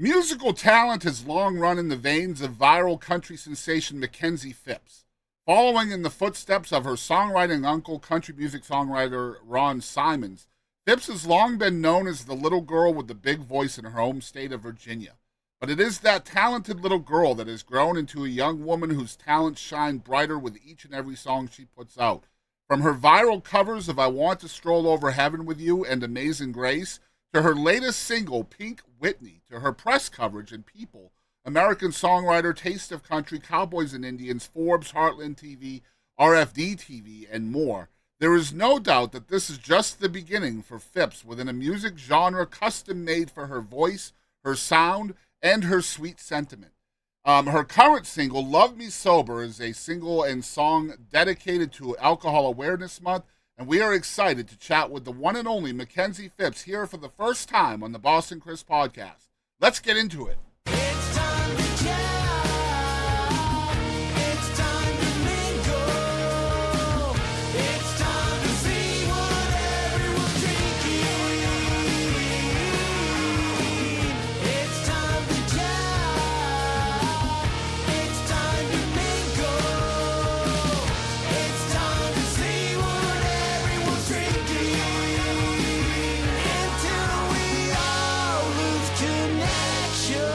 Musical talent has long run in the veins of viral country sensation Makenzie Phipps. Following in the footsteps of her songwriting uncle, country music songwriter Ron Simons, Phipps has long been known as the little girl with the big voice in her home state of Virginia. But it is that talented little girl that has grown into a young woman whose talents shine brighter with each and every song she puts out. From her viral covers of I Want to Stroll Over Heaven with You and Amazing Grace, to her latest single, Pink Whitney, to her press coverage in People, American Songwriter, Taste of Country, Cowboys and Indians, Forbes, Heartland TV, RFD TV, and more. There is no doubt that this is just the beginning for Phipps within a music genre custom made for her voice, her sound, and her sweet sentiment. Her current single, Love Me Sober, is a single and song dedicated to Alcohol Awareness Month, and we are excited to chat with the one and only Makenzie Phipps here for the first time on the Boston Chris podcast. Let's get into it. It's time to jive. It's time to mingle. It's time to see what everyone's drinking. It's time to jive. It's time to mingle. It's time to see what everyone's drinking. Until we all lose connection.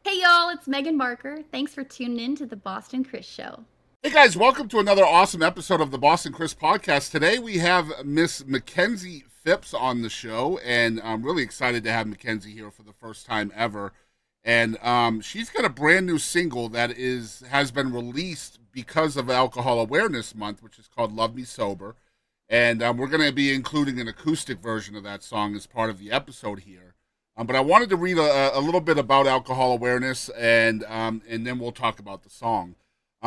Hey y'all, it's Megan Barker. Thanks for tuning in to the Boston Chris Show. Hey guys, welcome to another awesome episode of the Boston Chris podcast. Today we have Miss Makenzie Phipps on the show, and I'm really excited to have Makenzie here for the first time ever. And she's got a brand new single that has been released because of Alcohol Awareness Month, which is called Love Me Sober. And we're going to be including an acoustic version of that song as part of the episode here. But I wanted to read a little bit about alcohol awareness, and then we'll talk about the song.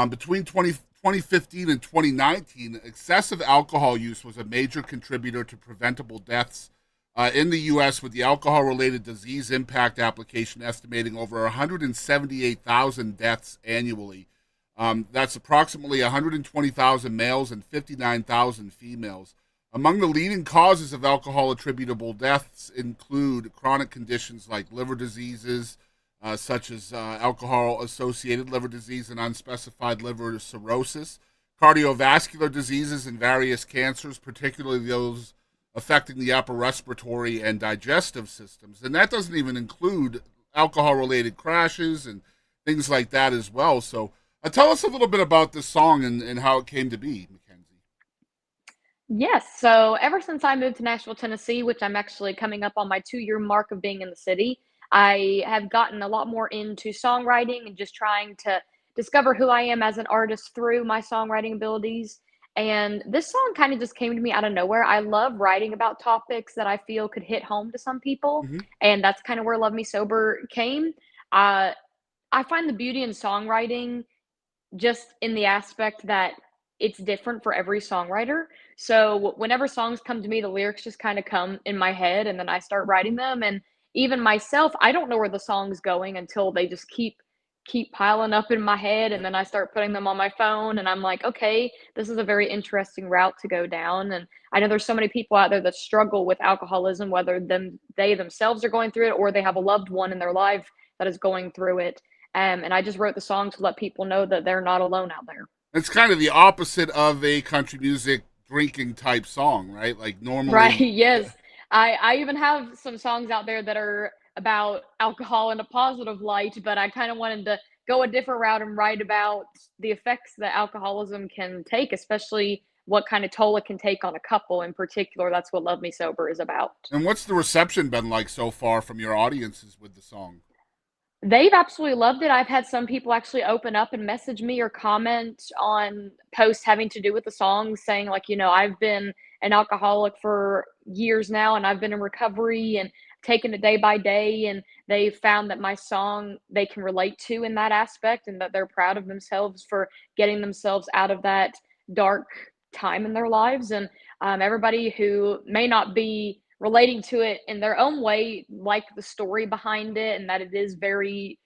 Between 2015 and 2019, excessive alcohol use was a major contributor to preventable deaths in the U.S., with the alcohol-related disease impact application estimating over 178,000 deaths annually. That's approximately 120,000 males and 59,000 females. Among the leading causes of alcohol-attributable deaths include chronic conditions like liver diseases, such as alcohol-associated liver disease and unspecified liver cirrhosis, cardiovascular diseases and various cancers, particularly those affecting the upper respiratory and digestive systems. And that doesn't even include alcohol-related crashes and things like that as well. So tell us a little bit about this song and how it came to be, Makenzie. Yes. So ever since I moved to Nashville, Tennessee, which I'm actually coming up on my 2-year mark of being in the city, I have gotten a lot more into songwriting and just trying to discover who I am as an artist through my songwriting abilities. And this song kind of just came to me out of nowhere. I love writing about topics that I feel could hit home to some people. Mm-hmm. And that's kind of where Love Me Sober came. I find the beauty in songwriting just in the aspect that it's different for every songwriter. So whenever songs come to me, the lyrics just kind of come in my head and then I start writing them. And even myself, I don't know where the song's going until they just keep piling up in my head, and then I start putting them on my phone and I'm like, okay, this is a very interesting route to go down. And I know there's so many people out there that struggle with alcoholism, whether they themselves are going through it or they have a loved one in their life that is going through it. And I just wrote the song to let people know that they're not alone out there. It's kind of the opposite of a country music drinking type song, right? Like normally, Right. Yes. I even have some songs out there that are about alcohol in a positive light, but I kind of wanted to go a different route and write about the effects that alcoholism can take, especially what kind of toll it can take on a couple in particular. That's what Love Me Sober is about. And what's the reception been like so far from your audiences with the song? They've absolutely loved it. I've had some people actually open up and message me or comment on posts having to do with the song, saying like, I've been an alcoholic for years now and I've been in recovery and taking it day by day. And they found that my song they can relate to in that aspect and that they're proud of themselves for getting themselves out of that dark time in their lives. And everybody who may not be relating to it in their own way, like the story behind it, and that it is very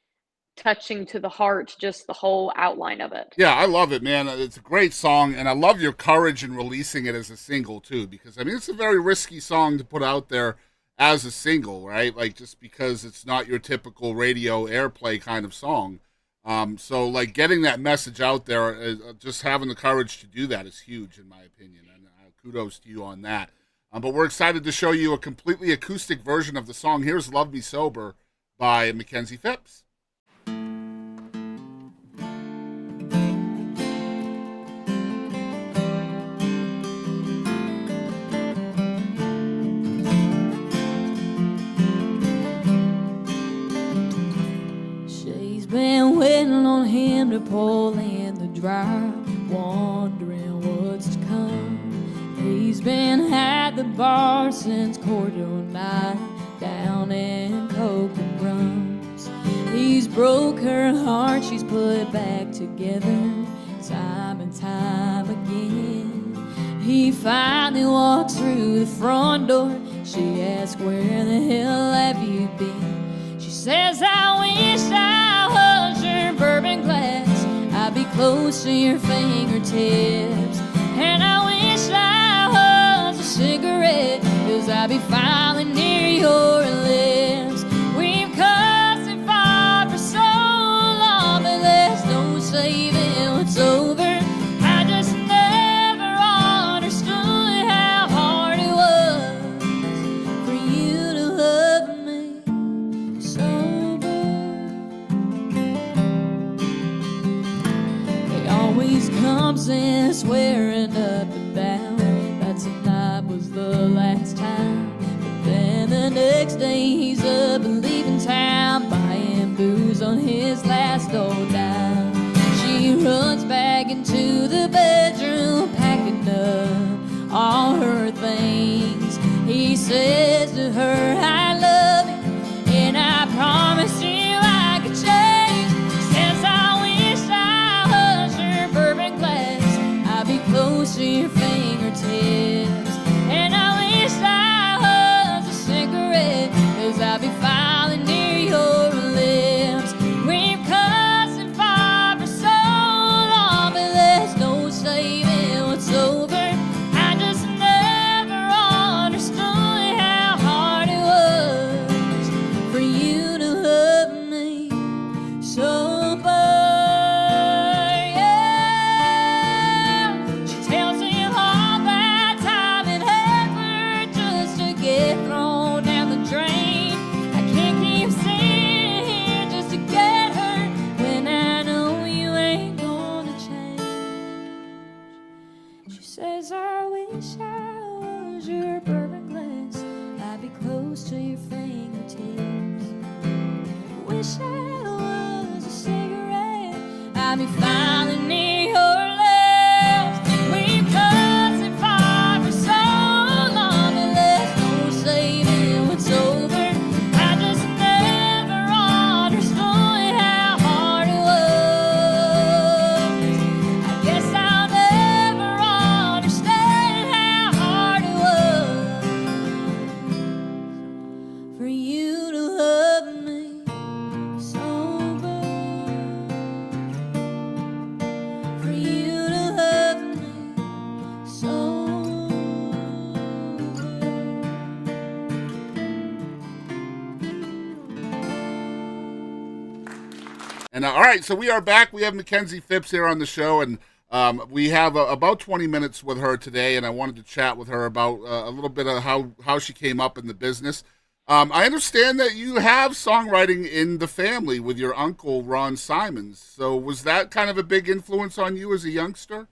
touching to the heart, just the whole outline of it. Yeah, I love it, man. It's a great song, and I love your courage in releasing it as a single too, because I mean it's a very risky song to put out there as a single, right? Like just because it's not your typical radio airplay kind of song. So like getting that message out there, just having the courage to do that is huge in my opinion, and kudos to you on that. But we're excited to show you a completely acoustic version of the song. Here's "Love Me Sober" by Makenzie Phipps. She's been waiting on him to pull in the drive, wondering what's to come. He's been at the bar since quarter night, down in coke and rums. He's broke her heart, she's put back together, time and time again. He finally walks through the front door. She asks, where the hell have you been? She says, I wish I was your bourbon glass, I'd be close to your fingertips. And I wish I was a cigarette, 'cause I'd be finally near your lips. We've cussed and fought for so long, but there's no saving what's over. I just never understood how hard it was for you to love me sober. He always comes in swearing up and down that tonight was the last time. But then the next day he's up and leaving town, buying booze on his last old dime. She runs back into the bedroom, packing up all her things. He says to her, I love you, and I promise you I could change. Says, I wish I was your bourbon glass, I'd be close to your fingertips. And I wish I was a cigarette, 'cause I'd be finally near your lips. We've cussed and fought for so long, but there's no saving what's over. I just never understood how hard it was for you to love me sober. Yeah. She tells him all that time and effort just to get thrown down the drain. I can't keep sitting here just to get her when I know you ain't gonna change. She says, I wish I was your bourbon glass, I'd be close to your fingertips. Wish I was a cigarette, I'd be finally near your lips. We've cussed and fought for so long, and there's no saving what's over. I just never understood how hard it was. I guess I'll never understand how hard it was for you to love me sober. For you to love me sober. And all right, so we are back. We have Makenzie Phipps here on the show, and we have about 20 minutes with her today, and I wanted to chat with her about a little bit of how she came up in the business. I understand that you have songwriting in the family with your uncle, Ron Simons. So was that kind of a big influence on you as a youngster?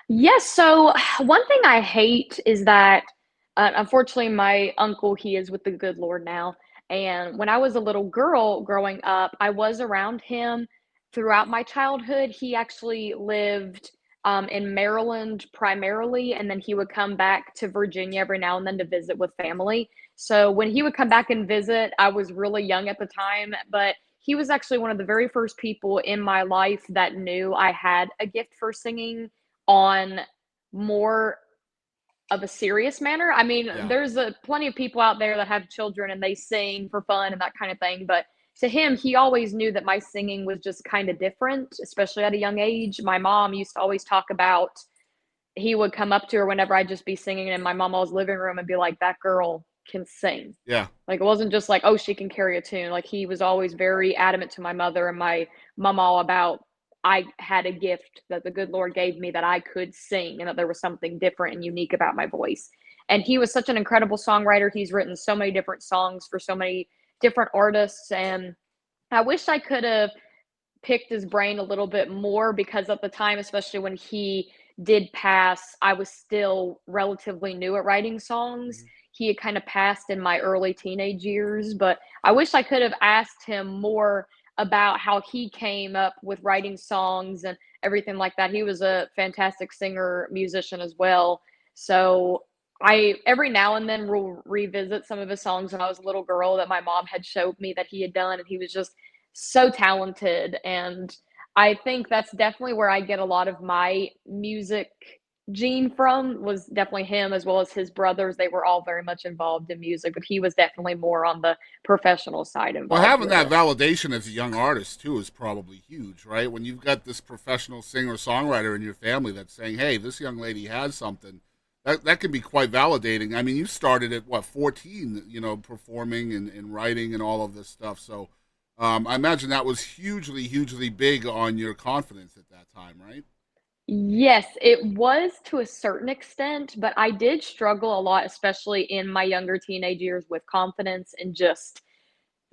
Yes, so one thing I hate is that unfortunately my uncle, he is with the good Lord now. And when I was a little girl growing up, I was around him throughout my childhood. He actually lived in Maryland primarily, and then he would come back to Virginia every now and then to visit with family. So when he would come back and visit, I was really young at the time, but he was actually one of the very first people in my life that knew I had a gift for singing on more of a serious manner. I mean, Yeah. there's plenty of people out there that have children and they sing for fun and that kind of thing, but to him, he always knew that my singing was just kind of different, especially at a young age. My mom used to always talk about, he would come up to her whenever I'd just be singing in my mama's living room and be like, that girl can sing. Yeah. Like, it wasn't just like, oh, she can carry a tune. Like, he was always very adamant to my mother and my mama about I had a gift that the good Lord gave me, that I could sing, and that there was something different and unique about my voice. And he was such an incredible songwriter. He's written so many different songs for so many different artists. And I wish I could have picked his brain a little bit more, because at the time, especially when he did pass, I was still relatively new at writing songs. Mhm. He had kind of passed in my early teenage years, but I wish I could have asked him more about how he came up with writing songs and everything like that. He was a fantastic singer, musician as well. So I every now and then will revisit some of his songs when I was a little girl that my mom had showed me that he had done, and he was just so talented. And I think that's definitely where I get a lot of my music gene from, was definitely him, as well as his brothers. They were all very much involved in music, but he was definitely more on the professional side Well, involved having with that it. validation as a young artist too is probably huge, right? When you've got this professional singer songwriter in your family that's saying, "Hey, this young lady has something," that can be quite validating. I mean, you started at what, 14, performing and writing and all of this stuff. So, I imagine that was hugely, hugely big on your confidence at that time, right? Yes, it was to a certain extent, but I did struggle a lot, especially in my younger teenage years, with confidence and just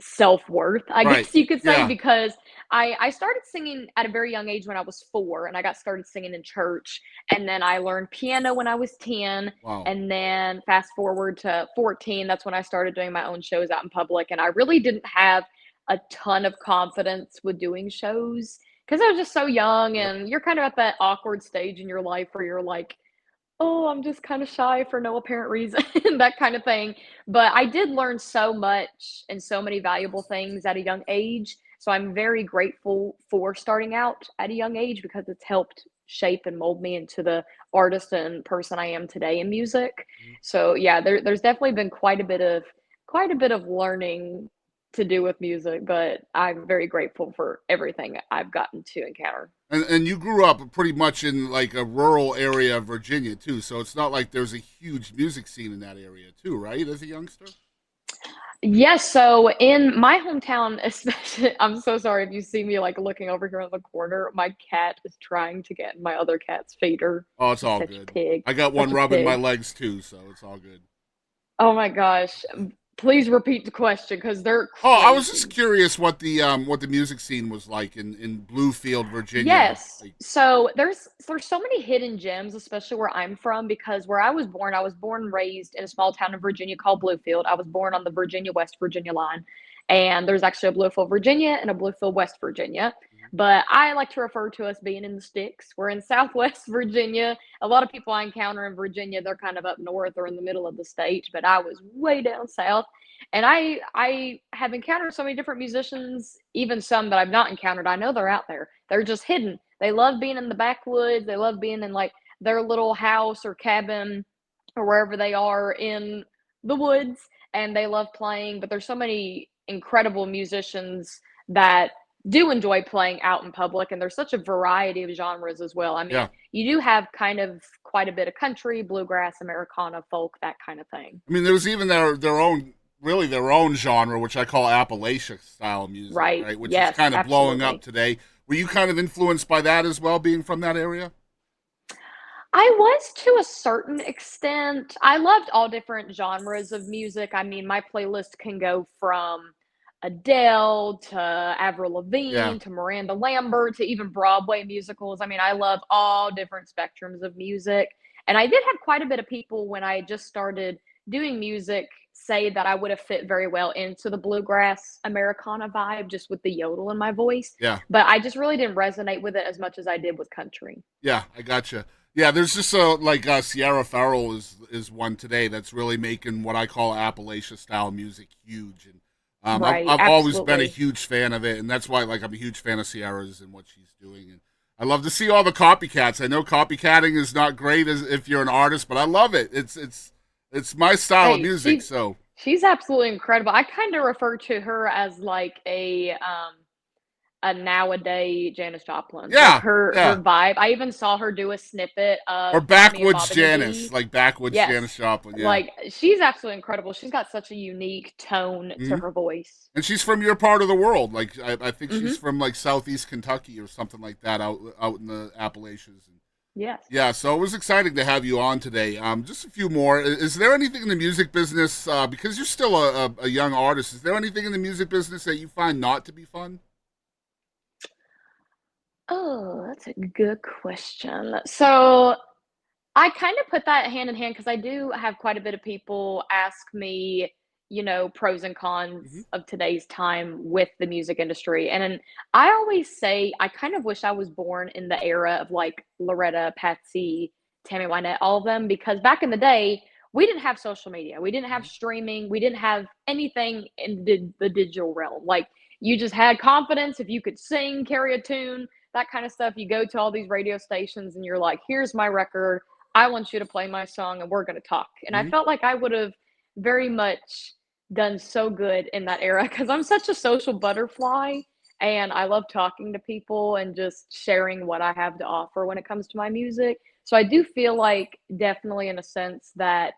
self-worth, I Right. guess you could say, Yeah. because I started singing at a very young age when I was 4, and I got started singing in church, and then I learned piano when I was 10, Wow. and then fast forward to 14, that's when I started doing my own shows out in public, and I really didn't have a ton of confidence with doing shows because I was just so young, Yep. and you're kind of at that awkward stage in your life where you're like, "Oh, I'm just kinda shy for no apparent reason," that kind of thing. But I did learn so much and so many valuable things at a young age, so I'm very grateful for starting out at a young age, because it's helped shape and mold me into the artist and person I am today in music. Mhm. So, yeah, there's definitely been quite a bit of learning to do with music, but I'm very grateful for everything I've gotten to encounter. And you grew up pretty much in like a rural area of Virginia too, so it's not like there's a huge music scene in that area too, right? As a youngster. Yes, so in my hometown, especially, I'm so sorry if you see me like looking over here in the corner. My cat is trying to get in my other cat's feeder. Oh, it's He's all such a good. pig. I got one Such a rubbing my pig. legs too, so it's all good. Oh my gosh. Please repeat the question because they're Oh, I was just crazy. curious what the music scene was like in Bluefield, Virginia. Yes. Like, So there's so many hidden gems, especially where I'm from, because where I was born and raised in a small town in Virginia called Bluefield. I was born on the Virginia West Virginia line. And there's actually a Bluefield, Virginia and a Bluefield, West Virginia. But I like to refer to us being in the sticks. We're in Southwest Virginia. A lot of people I encounter in Virginia, they're kind of up north or in the middle of the state, but I was way down south. And I have encountered so many different musicians, even some that I've not encountered. I know they're out there. They're just hidden. They love being in the backwoods. They love being in like their little house or cabin or wherever they are in the woods, and they love playing. But there's so many incredible musicians that do enjoy playing out in public, and there's such a variety of genres as well. I mean, yeah, you do have kind of quite a bit of country, bluegrass, Americana, folk, that kind of thing. I mean, there was even their own genre, which I call Appalachia style music, Right. right? Which is Yes, kind of blowing up absolutely. today. Were you kind of influenced by that as well, being from that area? I was to a certain extent. I loved all different genres of music. I mean, my playlist can go from Adele to Avril Yeah. Lavigne to Miranda Lambert to even Broadway musicals. I mean, I love all different spectrums of music. And I did have quite a bit of people when I just started doing music say that I would have fit very well into the bluegrass Americana vibe just with the yodel in my voice. Yeah. But I just really didn't resonate with it as much as I did with country. Yeah, I gotcha. Yeah, there's just like Sierra Farrell is one today that's really making what I call Appalachia style music huge, and Right, I've always been a absolutely. huge fan of it, and that's why like I'm a huge fan of Sierra's and what she's doing, and I love to see all the copycats. I know copycatting is not great as if you're an artist, but I love it. It's my style of Hey, music. So She's absolutely incredible. I kind of refer to her as like a nowadays Janis Joplin. Like Yeah, her yeah. vibe. I even saw her do a snippet Or of Me and backwoods Bob and the Janis, Bee. like backwoods Janis Yes. Joplin. Yeah. Like she's absolutely incredible. She's got such a unique tone to Hmm. her voice. And she's from your part of the world. Like I think she's Mhm. from like southeast Kentucky or something like that, out in the Appalachians. Yes. Yeah, so it was exciting to have you on today. Just a few more. Is there anything in the music business, because you're still a young artist, is there anything in the music business that you find not to be fun? Oh, that's a good question. So I kind of put that hand in hand because I do have quite a bit of people ask me, pros and Hmm. cons of today's time with the music industry. And then I always say I kind of wish I was born in the era of like Loretta, Patsy, Tammy Wynette, all of them, because back in the day, we didn't have social media, we didn't have streaming, we didn't have anything in the digital realm. Like you just had confidence if you could sing, carry a tune, that kind of stuff. You go to all these radio stations and you're like, here's my record. I want you to play my song and we're going to talk. And I Hmm. felt like I would have very much done so good in that era because I'm such a social butterfly and I love talking to people and just sharing what I have to offer when it comes to my music. So I do feel like definitely in a sense that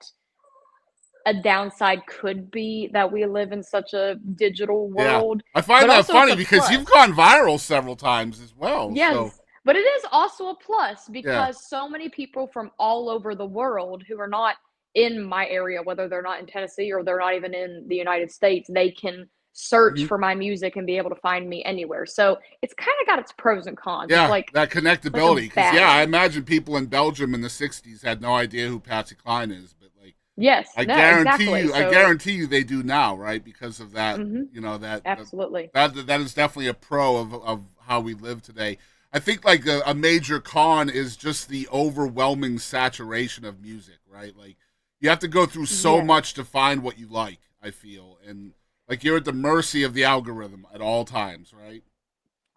a downside could be that we live in such a digital Yeah. world, I find but that also it's funny a because you've plus. gone viral several times as well. So, Yes, but it is also a plus yeah. because so many people from all over the world who are not in my area, whether they're not in Tennessee or they're not even in the United States, they can search Hmm. for my music and be able to find me anywhere. So it's kind of got its pros and cons. It's Yeah, like that it's like a connectability. Because, yeah, I balance. imagine people in Belgium in the 60s had no idea who Patsy Cline is. But, like, Yes, no, exactly. I So, guarantee you they do now, right? Because of that, mhm, absolutely. that is definitely a pro of how we live today. I think like a major con is just the overwhelming saturation of music, right? Like you have to go through so Yes. much to find what you like, I feel. And like you're at the mercy of the algorithm at all times, right?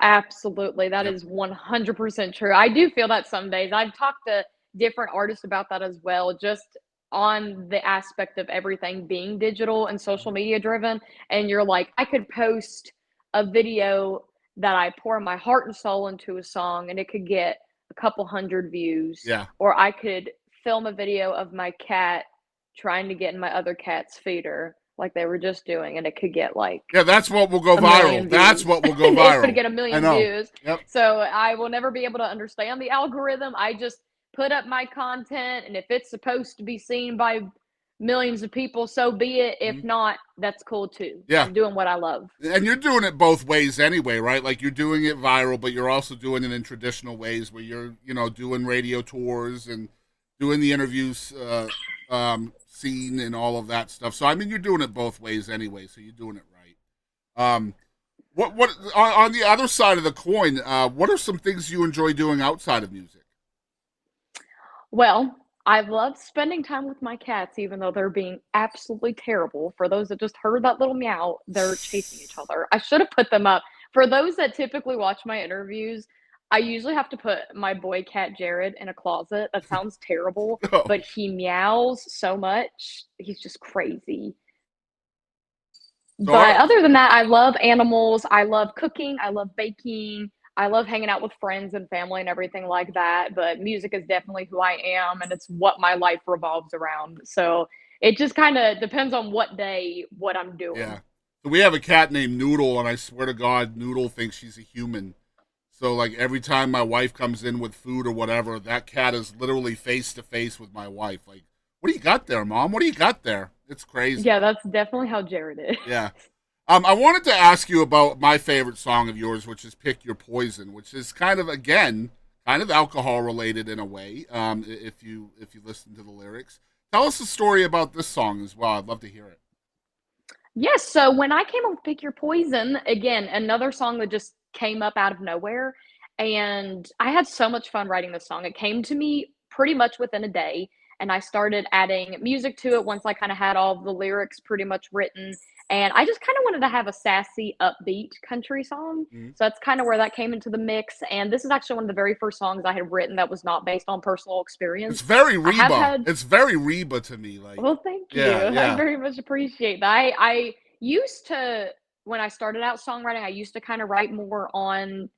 Absolutely, that Yep. is 100% true. I do feel that some days. I've talked to different artists about that as well, just on the aspect of everything being digital and social Mhm. media driven. And you're like, I could post a video that I pour my heart and soul into a song and it could get a couple hundred views, Yeah. or I could film a video of my cat trying to get in my other cat's feeder like they were just doing, and it could get like Yeah, that's what will go a viral. million That's views. what will go It could viral. get a I million know. views. Yep. So I will never be able to understand the algorithm. I just put up my content, and if it's supposed to be seen by millions of people, so be it. If Mhm. not, that's cool too. Yeah. I'm doing what I love. And you're doing it both ways anyway, right? Like you're doing it viral, but you're also doing it in traditional ways where you're, doing radio tours and doing the interviews scene and all of that stuff. So I mean, you're doing it both ways anyway. So you're doing it right. What on the other side of the coin? What are some things you enjoy doing outside of music? Well, I love spending time with my cats, even though they're being absolutely terrible. For those that just heard that little meow, they're chasing each other. I should have put them up. For those that typically watch my interviews, I usually have to put my boy cat Jared in a closet. That sounds terrible, Oh, but he meows so much. He's just crazy. so But other than that, I love animals. I love cooking. I love baking. I love hanging out with friends and family and everything like that. But music is definitely who I am, and it's what my life revolves around. So it just kind of depends on what day, what I'm doing. yeah. So we have a cat named Noodle, and I swear to God, Noodle thinks she's a human. So like every time my wife comes in with food or whatever, that cat is literally face to face with my wife. Like, what do you got there, Mom? What do you got there? It's crazy. Yeah, that's definitely how Jared is. Yeah. I wanted to ask you about my favorite song of yours, which is "Pick Your Poison," which is kind of again kind of alcohol related in a way. If you listen to the lyrics, tell us a story about this song as well. I'd love to hear it. Yes, so when I came up with Pick Your Poison, again, another song that just came up out of nowhere, and I had so much fun writing this song. It came to me pretty much within a day, and I started adding music to it once I kind of had all of the lyrics pretty much written, And I just kind of wanted to have a sassy, upbeat country song. Mhm. So that's kind of where that came into the mix. And this is actually one of the very first songs I had written that was not based on personal It's experience. very I have Reba. had, It's very Reba to me. Like, well, thank you. yeah, I yeah. very much appreciate that. I used to, when I started out songwriting, I used to kind of write more on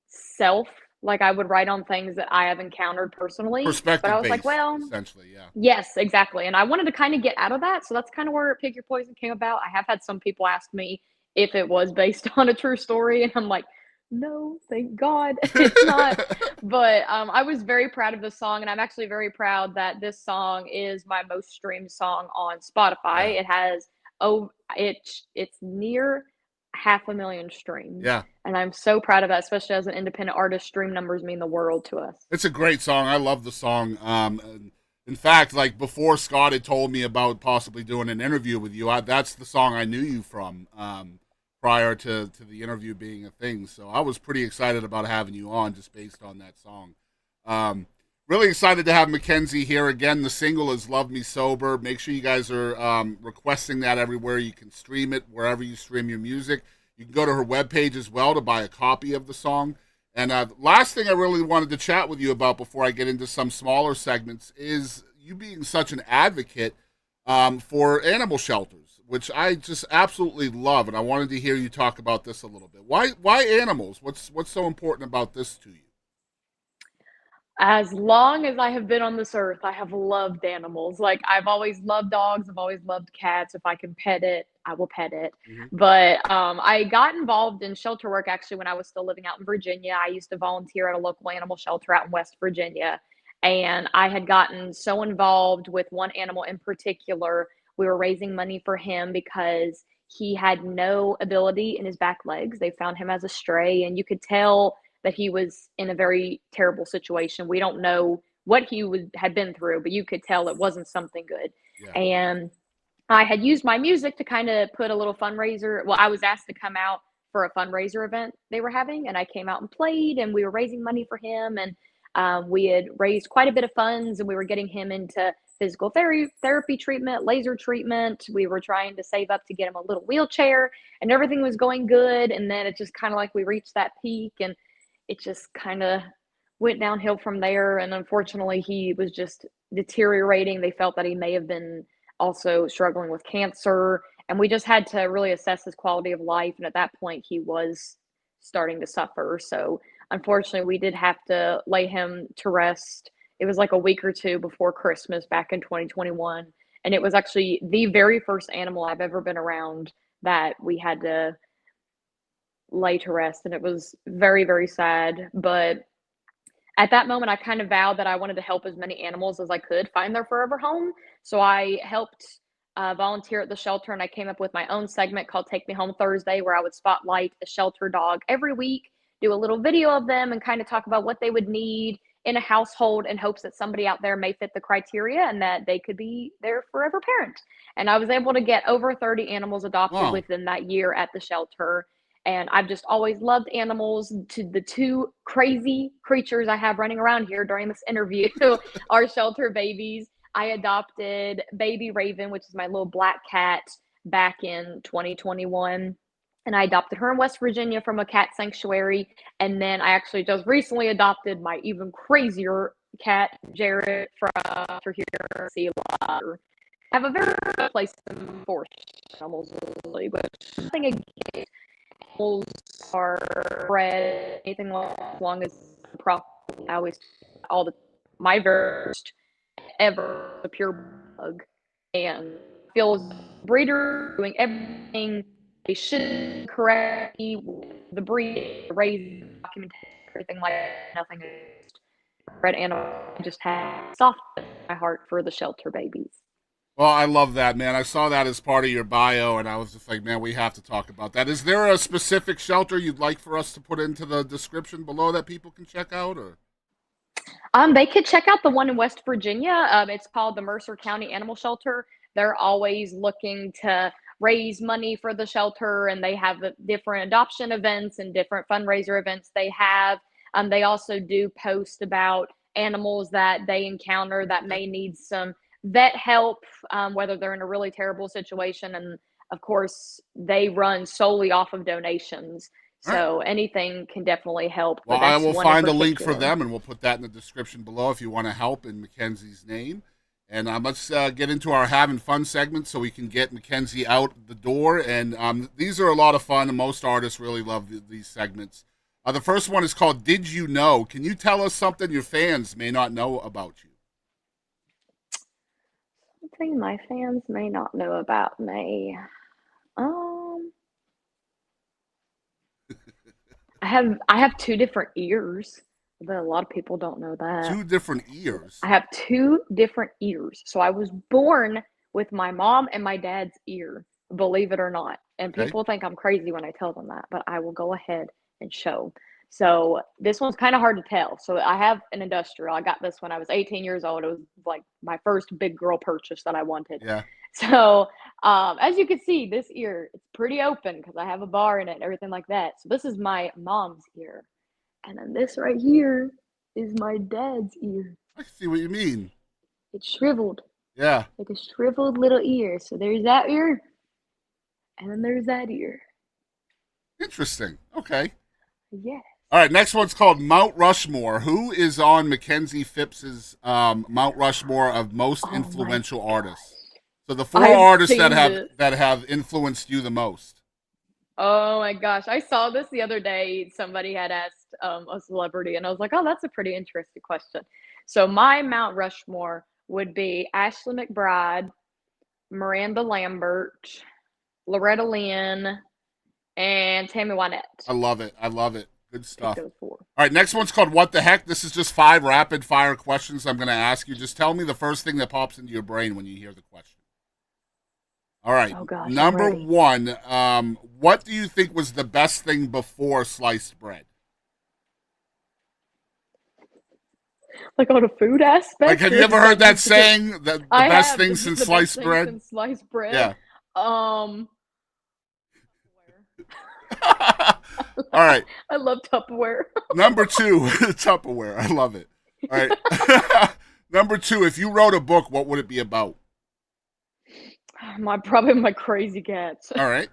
self. Like I would write on things that I have encountered personally. But I Perspective was like, based, well, essentially. Yeah. yes, exactly, and I wanted to kinda get out of that, so that's kinda where Pick Your Poison came about. I have had some people ask me if it was based on a true story, and I'm like, "No, thank God, it's not." But, I was very proud of this song, and I'm actually very proud that this song is my most streamed song on Yeah. Spotify. It has oh, it's near 500,000 streams, Yeah. and I'm so proud of that, especially as an independent artist, stream numbers mean the world to us. It's a great song. I love the song. And in fact, like before Scott had told me about possibly doing an interview with you, that's the song I knew you from prior to the interview being a thing. So I was pretty excited about having you on just based on that song. Really excited to have Makenzie here again. The single is Love Me Sober. Make sure you guys are requesting that everywhere. You can stream it, wherever you stream your music. You can go to her webpage as well to buy a copy of the song. And last thing I really wanted to chat with you about before I get into some smaller segments is you being such an advocate for animal shelters, which I just absolutely love. And I wanted to hear you talk about this a little bit. Why animals? What's so important about this to you? As long as I have been on this earth, I have loved animals. Like, I've always loved dogs, I've always loved cats. If I can pet it, I will pet it. Hmm. But, I got involved in shelter work actually when I was still living out in Virginia. I used to volunteer at a local animal shelter out in West Virginia, and I had gotten so involved with one animal in particular. We were raising money for him because he had no ability in his back legs. They found him as a stray, and you could tell that he was in a very terrible situation. We don't know what he had been through, but you could tell it wasn't something good. Yeah. And I had used my music to kind of put a little fundraiser. Well, I was asked to come out for a fundraiser event they were having, and I came out and played, and we were raising money for him. And we had raised quite a bit of funds, and we were getting him into physical therapy treatment, laser treatment. We were trying to save up to get him a little wheelchair, and everything was going good. And then it just kind of like we reached that peak, and it just kind of went downhill from there. And unfortunately, he was just deteriorating. They felt that he may have been also struggling with cancer. And we just had to really assess his quality of life. And at that point, he was starting to suffer. So unfortunately, we did have to lay him to rest. It was like a week or two before Christmas back in 2021. And it was actually the very first animal I've ever been around that we had to lay to rest, and it was very, very sad. But at that moment, I kind of vowed that I wanted to help as many animals as I could find their forever home. So I helped volunteer at the shelter, and I came up with my own segment called Take Me Home Thursday, where I would spotlight a shelter dog every week, do a little video of them, and kind of talk about what they would need in a household in hopes that somebody out there may fit the criteria and that they could be their forever parent. And I was able to get over 30 animals adopted Wow. within that year at the shelter. And I've just always loved animals. To the two crazy creatures I have running around here during this interview are shelter babies. I adopted baby Raven, which is my little black cat, back in 2021. And I adopted her in West Virginia from a cat sanctuary. And then I actually just recently adopted my even crazier cat, Jared, from for here in Sea Water. I have a very good place in force animals, really, but nothing against animals are bred, anything as long as properly. I always, all the, my first ever a pure bug, and feels breeder doing everything they should correctly with the breed, the raising, documentation, everything like that. Nothing against bred animal. I just have soft in my heart for the shelter babies. Well, I love that, man. I saw that as part of your bio, and I was just like, man, we have to talk about that. Is there a specific shelter you'd like for us to put into the description below that people can check out, or? They could check out the one in West Virginia. It's called the Mercer County Animal Shelter. They're always looking to raise money for the shelter, and they have different adoption events and different fundraiser events they have. They also do post about animals that they encounter that Okay. may need some vet help, whether they're in a really terrible situation and of course, they run solely off of donations. All right. So anything can definitely help. Well, But I that's will one in find a link for particular. them, and we'll put that in the description below if you want to help in Mackenzie's name. And let's get into our having fun segment so we can get Makenzie out the door. And these are a lot of fun, and most artists really love these segments. The first one is called Did You Know? Can you tell us something your fans may not know about you? Something my fans may not know about me. Um, I have two different ears, but a lot of people don't know that. 2 different ears. I have two different ears. So I was born with my mom and my dad's ear, believe it or not. And Okay. people think I'm crazy when I tell them that, but I will go ahead and show. So this one's kind of hard to tell. So I have an industrial. I got this when I was 18 years old. It was like my first big girl purchase that I wanted. Yeah. So as you can see, this ear, it's pretty open because I have a bar in it and everything like that. So this is my mom's ear. And then this right here is my dad's ear. I see what you mean. It's shriveled, Yeah. like a shriveled little ear. So there's that ear, and then there's that ear. Interesting. Okay. Yeah. All right, next one's called Mount Rushmore. Who is on Makenzie Phipps's Mount Rushmore of most Oh influential my artists? So the 4 I've artists that seen have influenced you the most. Oh my gosh. I saw this the other day. Somebody had asked a celebrity, and I was like, oh, that's a pretty interesting question. So my Mount Rushmore would be Ashley McBride, Miranda Lambert, Loretta Lynn, and Tammy Wynette. I love it. I love it. Good Pick stuff. those 4. All right, next one's called What the Heck? This is just 5 rapid fire questions I'm going to ask you. Just tell me the first thing that pops into your brain when you hear the question. All right. Oh gosh, I'm Number ready. 1, what do you think was the best thing before sliced bread? Like on a food aspect? Like, have or you ever just heard like that just saying that the I best have thing just since the best sliced thing bread? since sliced bread. Yeah. Um, All right. I love Tupperware. Number 2, Tupperware. I love it. All right. Number 2, if you wrote a book, what would it be about? Probably my crazy cats. All right.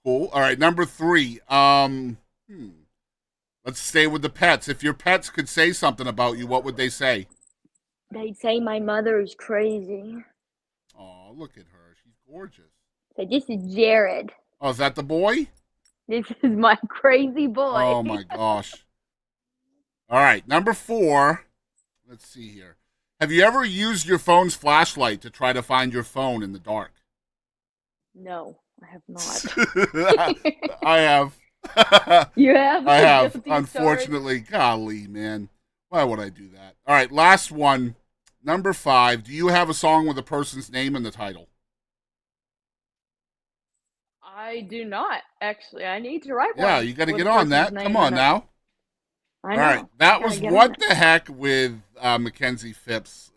Cool. All right. Number 3, let's stay with the pets. If your pets could say something about you, what would they say? They'd say my mother is crazy. Oh, look at her. She's gorgeous. So this is Jared. Oh, is that the boy? This is my crazy boy. Oh, my gosh. All right. Number 4, let's see here. Have you ever used your phone's flashlight to try to find your phone in the dark? No, I have not. I have. You have? I have. Guilty, Unfortunately, golly, man. Why would I do that? All right, last one. Number 5. Do you have a song with a person's name in the title? I do not, actually. I need to write one. Yeah, you got to with get a on person's that. name Come on in it. now. I All know. right, that Gotta was get on What it. the Heck with Makenzie Phipps.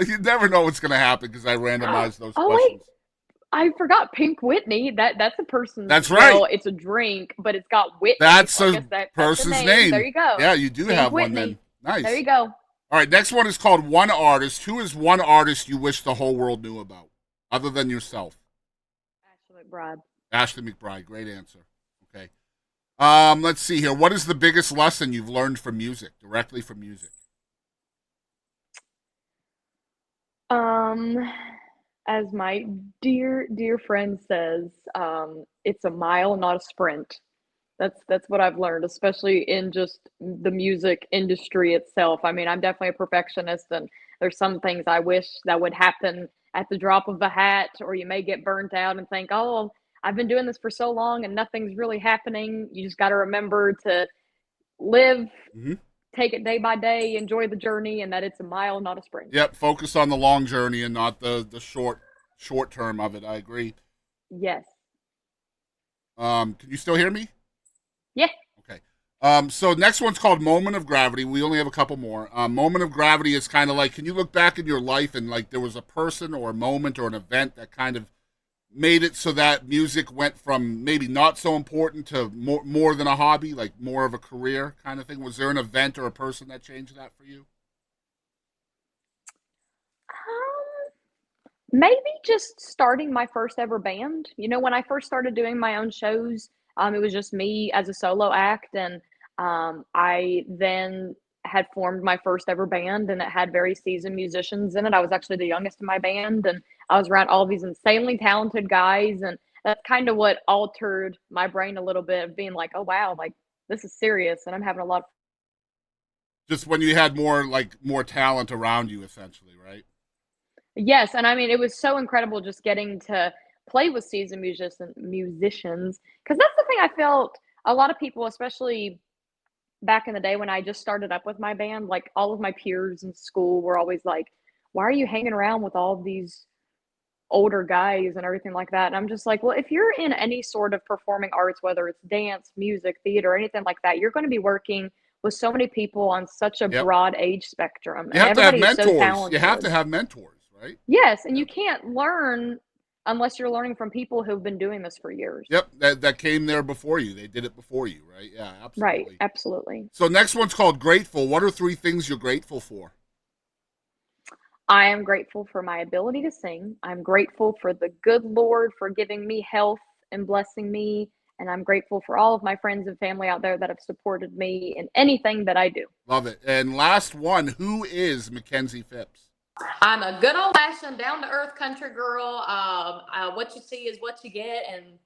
You never know what's going to happen because I randomized those Oh, questions. wait. I forgot Pink Whitney. That's a person. That's right. Well, it's a drink, but it's got Whitney. That's so I a guess that's the person's name. There you go. Yeah, you do Pink have one Whitney. then. Nice. There you go. All right, next one is called One Artist. Who is one artist you wish the whole world knew about, other than yourself? Ashley McBride. Ashley McBride. Great answer. Okay. Let's see here. What is the biggest lesson you've learned from music, directly from music? As my dear friend says, it's a mile, not a sprint. That's what I've learned, especially in just the music industry itself. I mean, I'm definitely a perfectionist, and there's some things I wish that would happen at the drop of a hat, or you may get burnt out and think, oh, I've been doing this for so long and nothing's really happening. You just got to remember to live, Mm-hmm. take it day by day, enjoy the journey, and that it's a mile, not a sprint. Yep. Focus on the long journey and not the short term of it. I agree. Yes. Can you still hear me? Yeah. Okay. So next one's called Moment of Gravity. We only have a couple more. Moment of Gravity is kind of like, can you look back in your life and like there was a person or a moment or an event that kind of made it so that music went from maybe not so important to more than a hobby, like more of a career kind of thing? Was there an event or a person that changed that for you? Maybe just starting my first ever band. When I first started doing my own shows, it was just me as a solo act, and I then had formed my first ever band, and it had very seasoned musicians in it. I was actually the youngest in my band, and I was around all these insanely talented guys, and that's kind of what altered my brain a little bit of being like, oh wow, like this is serious, and I'm having a lot of Just when you had more talent around you, essentially, right? Yes, and I mean, it was so incredible just getting to play with seasoned musicians, because that's the thing I felt a lot of people, especially back in the day when I just started up with my band, like, all of my peers in school were always like, "Why are you hanging around with all of these older guys and everything like that?" And I'm just like, "Well, if you're in any sort of performing arts, whether it's dance, music, theater, anything like that, you're gonna be working with so many people on such a Yep. broad age spectrum, You and have to have everybody is so mentors. You have to talented." have mentors, right? Yes, and you Yep. can't learn unless you're learning from people who've been doing this for years. Yep. That came there before you. They did it before you, right? Yeah, Right, absolutely. absolutely. So next one's called Grateful. What are 3 things you're grateful for? I am grateful for my ability to sing. I'm grateful for the good Lord for giving me health and blessing me. And I'm grateful for all of my friends and family out there that have supported me in anything that I do. Love it. And last one, who is Makenzie Phipps? I'm a good old fashioned, down to earth country girl. What you see is what you get. And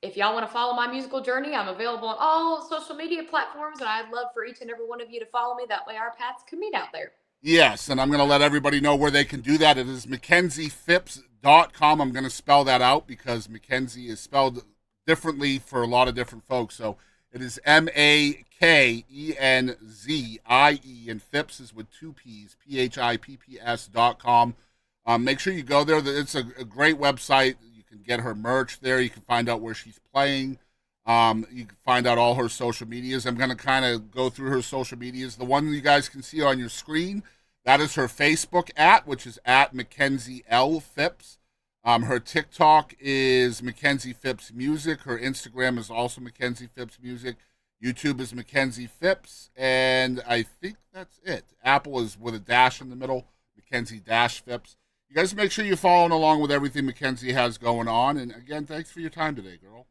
if y'all want to follow my musical journey, I'm available on all social media platforms. And I'd love for each and every one of you to follow me. That way our paths can meet out there. Yes, and I'm going to let everybody know where they can do that. It is MakenziePhipps.com. I'm going to spell that out because Makenzie is spelled differently for a lot of different folks. So it is Makenzie, and Phipps is with 2 P's, PHIPPS.com. Make sure you go there. It's a great website. You can get her merch there. You can find out where she's playing. You can find out all her social medias. I'm going to kind of go through her social medias. The one you guys can see on your screen, that is her Facebook which is at Makenzie L. Phipps. Her TikTok is Makenzie Phipps Music. Her Instagram is also Makenzie Phipps Music. YouTube is Makenzie Phipps. And I think that's it. Apple is with a dash in the middle, Makenzie Phipps. You guys make sure you're following along with everything Makenzie has going on. And again, thanks for your time today, girl.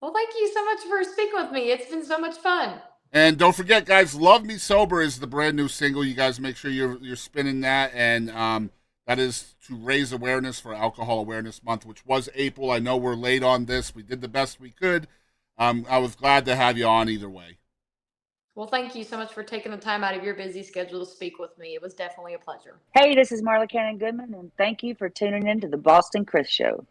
Well, thank you so much for speaking with me. It's been so much fun. And don't forget, guys, "Love Me Sober" is the brand new single. You guys make sure you're spinning that, and that is to raise awareness for Alcohol Awareness Month, which was April. I know we're late on this. We did the best we could. I was glad to have you on either way. Well, thank you so much for taking the time out of your busy schedule to speak with me. It was definitely a pleasure. Hey, this is Marla Cannon Goodman, and thank you for tuning in to the Boston Chris Show.